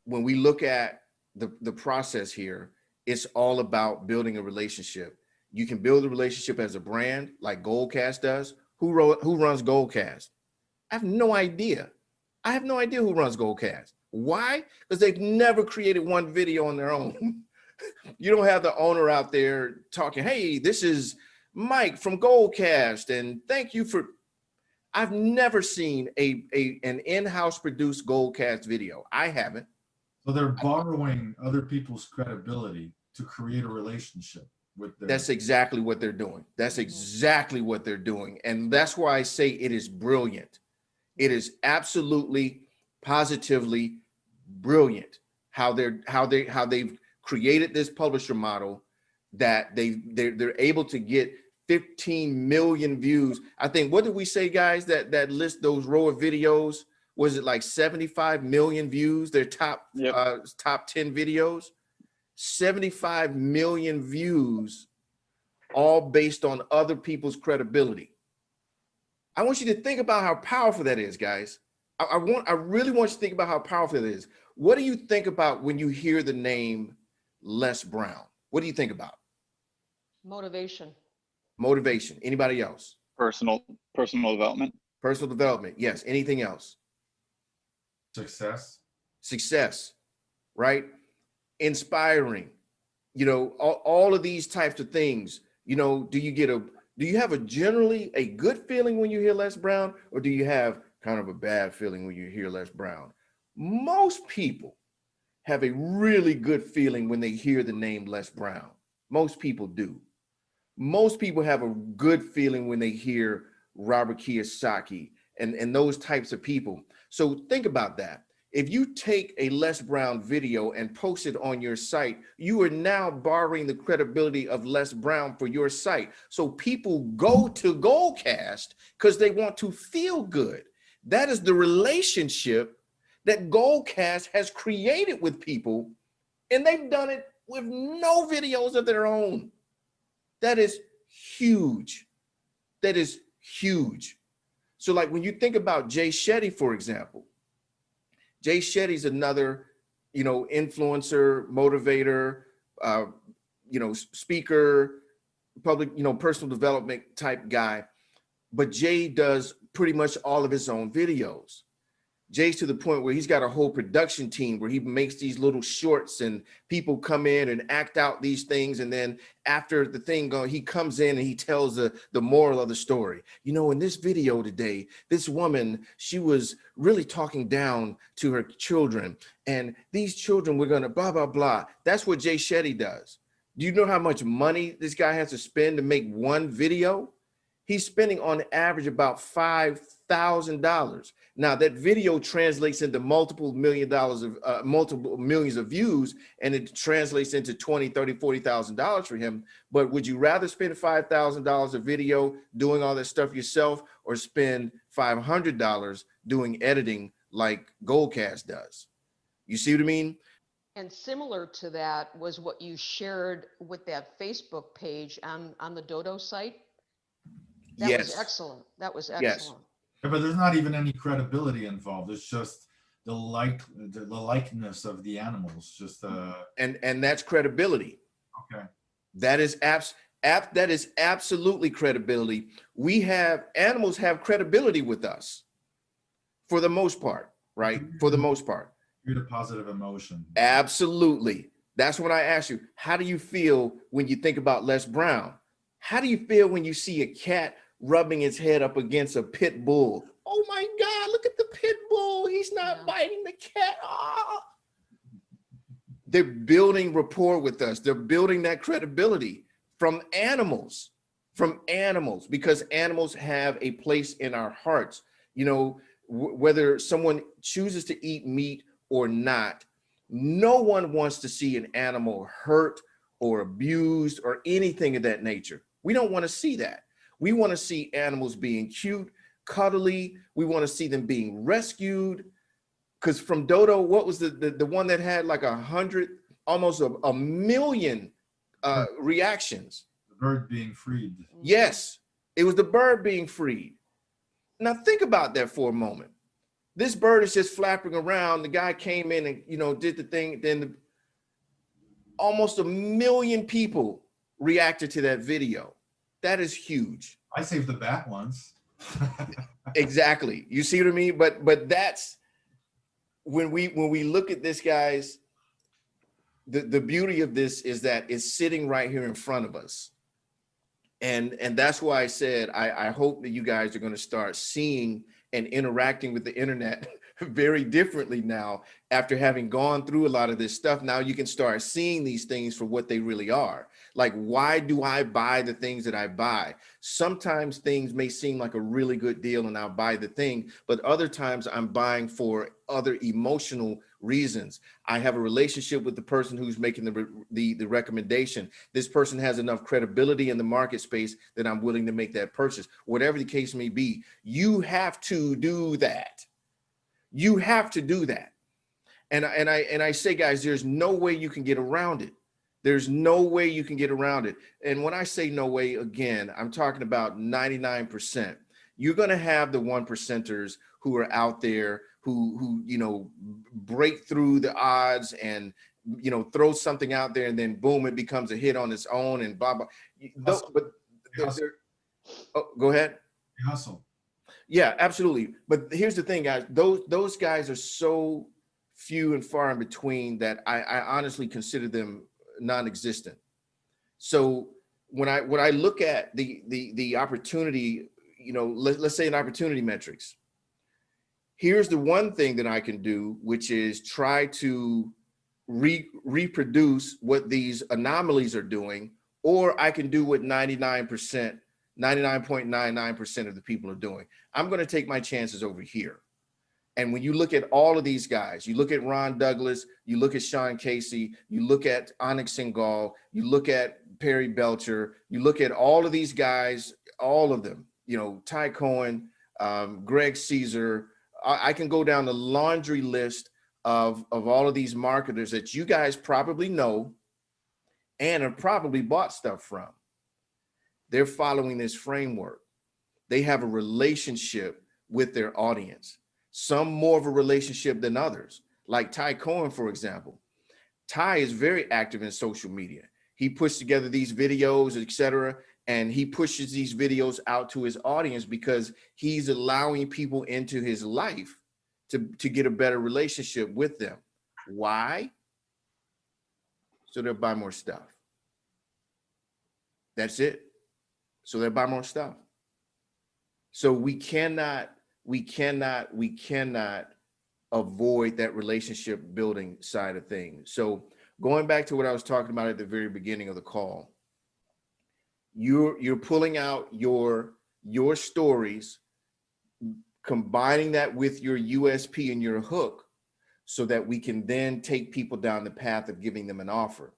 when we look at the process here, it's all about building a relationship. You can build a relationship as a brand like Goalcast does. Who runs Goalcast? I have no idea. I have no idea who runs Goalcast. Why? Because they've never created one video on their own. You don't have the owner out there talking, hey, this is Mike from Goalcast, and thank you for. I've never seen an in-house produced Goalcast video. I haven't. So they're borrowing other people's credibility to create a relationship with their. That's exactly what they're doing. That's exactly what they're doing. And that's why I say it is brilliant. It is absolutely, positively brilliant how they've created this publisher model that they're able to get 15 million views. I think, what did we say, guys, that list those row of videos? Was it like 75 million views, their top 10 videos? 75 million views, all based on other people's credibility. I want you to think about how powerful that is, guys. I really want you to think about how powerful it is. What do you think about when you hear the name Les Brown? What do you think about? Motivation. Motivation. Anybody else? Personal development. Personal development. Yes. Anything else? Success. Success, right? Inspiring, all of these types of things. Do you have a generally a good feeling when you hear Les Brown, or do you have kind of a bad feeling when you hear Les Brown? Most people have a really good feeling when they hear the name Les Brown. Most people do. Most people have a good feeling when they hear Robert Kiyosaki and those types of people. So think about that. If you take a Les Brown video and post it on your site, you are now borrowing the credibility of Les Brown for your site. So people go to Goalcast because they want to feel good. That is the relationship that Goalcast has created with people, and they've done it with no videos of their own. That is huge. That is huge. So like when you think about Jay Shetty, for example, Jay Shetty's another, influencer, motivator, speaker, public, personal development type guy. But Jay does pretty much all of his own videos. Jay's to the point where he's got a whole production team where he makes these little shorts and people come in and act out these things. And then after the thing goes, he comes in and he tells the moral of the story. In this video today, this woman, she was really talking down to her children, and these children were going to blah, blah, blah. That's what Jay Shetty does. Do you know how much money this guy has to spend to make one video? He's spending on average about $5,000. Now that video translates into multiple millions of views, and it translates into $20,000, $30,000, $40,000 for him. But would you rather spend $5,000 a video doing all that stuff yourself, or spend $500 doing editing like Goalcast does? You see what I mean? And similar to that was what you shared with that Facebook page on the Dodo site. That Yes. was excellent. That was excellent. Yes. Yeah, but there's not even any credibility involved. It's just the likeness of the animals. Just and that's credibility. Okay. That is that is absolutely credibility. Animals have credibility with us for the most part, right? For the most part. Create a positive emotion. Absolutely. That's when I ask you, how do you feel when you think about Les Brown? How do you feel when you see a cat rubbing its head up against a pit bull? Oh my God, look at the pit bull. He's not biting the cat. Oh. They're building rapport with us. They're building that credibility from animals, because animals have a place in our hearts. Whether someone chooses to eat meat or not, no one wants to see an animal hurt or abused or anything of that nature. We don't want to see that. We want to see animals being cute, cuddly. We want to see them being rescued. Because from Dodo, what was the one that had like 100, almost a million reactions? The bird being freed. Yes, it was the bird being freed. Now think about that for a moment. This bird is just flapping around. The guy came in and, you know, did the thing. Then almost 1 million people reacted to that video. That is huge. I saved the bat once. Exactly. You see what I mean? But that's when we look at this, guys, the beauty of this is that it's sitting right here in front of us. And that's why I said I hope that you guys are going to start seeing and interacting with the internet very differently now. After having gone through a lot of this stuff, now you can start seeing these things for what they really are. Like, why do I buy the things that I buy? Sometimes things may seem like a really good deal and I'll buy the thing, but other times I'm buying for other emotional reasons. I have a relationship with the person who's making the recommendation. This person has enough credibility in the market space that I'm willing to make that purchase. Whatever the case may be, you have to do that. You have to do that. And I say, guys, there's no way you can get around it. There's no way you can get around it. And when I say no way, again, I'm talking about 99%. You're going to have the 1%ers who are out there who you know, break through the odds and, you know, throw something out there and then boom, it becomes a hit on its own and blah, blah. But oh, go ahead. Hustle. Yeah, absolutely. But here's the thing, guys, those guys are so few and far in between that I honestly consider them non-existent. So when I look at the opportunity, you know, let's say an opportunity metrics, here's the one thing that I can do, which is try to reproduce what these anomalies are doing, or I can do what 99.99% of the people are doing. I'm going to take my chances over here. And when you look at all of these guys, you look at Ron Douglas, you look at Sean Casey, you look at Onyx Singal, you look at Perry Belcher, you look at all of these guys, all of them, you know, Ty Cohen, Greg Caesar. I can go down the laundry list of all of these marketers that you guys probably know and have probably bought stuff from. They're following this framework. They have a relationship with their audience. Some more of a relationship than others. Like Ty Cohen, for example. Ty is very active in social media. He puts together these videos, etc., and he pushes these videos out to his audience because he's allowing people into his life to get a better relationship with them. Why? So they'll buy more stuff. That's it. So they'll buy more stuff. So we cannot avoid that relationship building side of things. So going back to what I was talking about at the very beginning of the call, you're pulling out your stories, combining that with your USP and your hook so that we can then take people down the path of giving them an offer.